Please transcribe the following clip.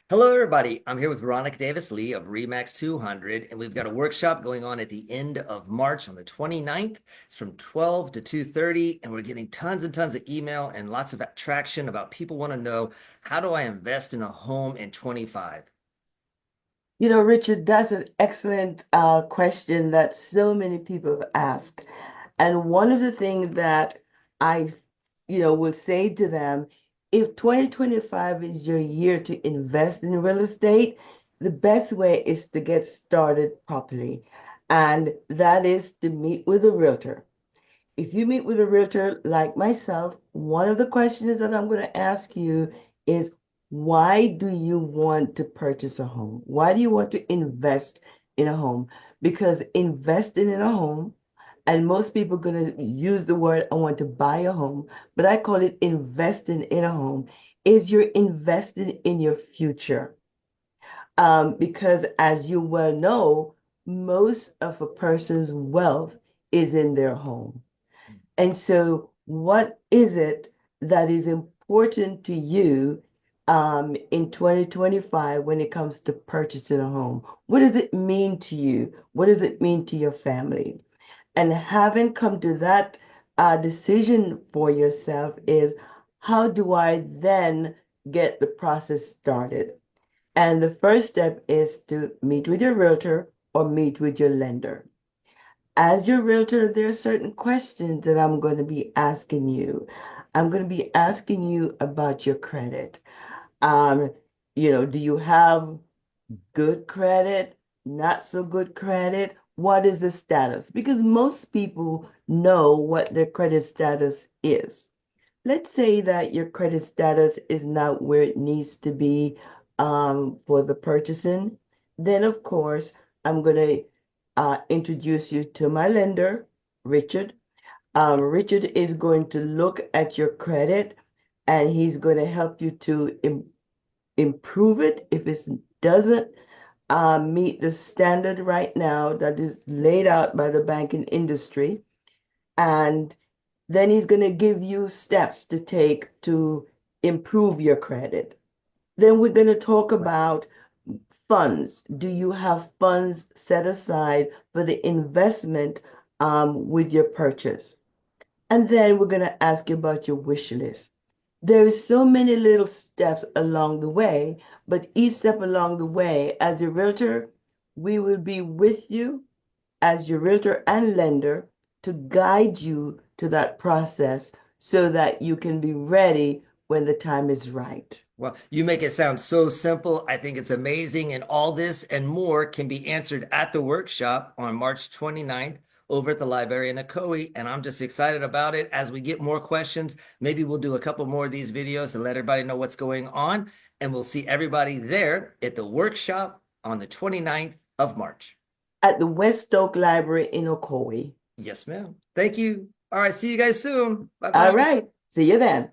Hello, everybody. I'm here with Veronica Davis Lee of Remax 200, and we've got a workshop going on at the end of March on the 29th. It's from 12 to 2:30, and we're getting tons and tons of email and lots of traction about people want to know, how do I invest in a home in 25? Richard, that's an excellent question that so many people have asked. And one of the things that I, will say to them, if 2025 is your year to invest in real estate, the best way is to get started properly. And that is to meet with a realtor. If you meet with a realtor like myself, one of the questions that I'm going to ask you is, why do you want to purchase a home? Why do you want to invest in a home? Because investing in a home, and most people are going to use the word, I want to buy a home, but I call it investing in a home, is you're investing in your future. Because as you well know, most of a person's wealth is in their home. And so, what is it that is important to you in 2025 when it comes to purchasing a home? What does it mean to you? What does it mean to your family? And having come to that decision for yourself is, how do I then get the process started? And the first step is to meet with your realtor or meet with your lender. As your realtor, there are certain questions that I'm going to be asking you. I'm going to be asking you about your credit. Um, do you have good credit, not so good credit? What is the status? Because most people know what their credit status is. Let's say that your credit status is not where it needs to be for the purchasing. Then, of course, I'm going to introduce you to my lender, Richard. Richard is going to look at your credit and he's going to help you to improve it if it doesn't meet the standard right now that is laid out by the banking industry. And then he's going to give you steps to take to improve your credit. Then we're going to talk about funds. Do you have funds set aside for the investment with your purchase? And then we're going to ask you about your wish list. There's so many little steps along the way, but each step along the way, as a realtor, we will be with you as your realtor and lender to guide you to that process so that you can be ready when the time is right. Well, you make it sound so simple. I think it's amazing. And all this and more can be answered at the workshop on March 29th over at the library in Ocoee. And I'm just excited about it. As we get more questions, maybe we'll do a couple more of these videos to let everybody know what's going on. And we'll see everybody there at the workshop on the 29th of March. At the West Oak Library in Ocoee. Yes, ma'am. Thank you. All right. See you guys soon. Bye All bye. right. See you then.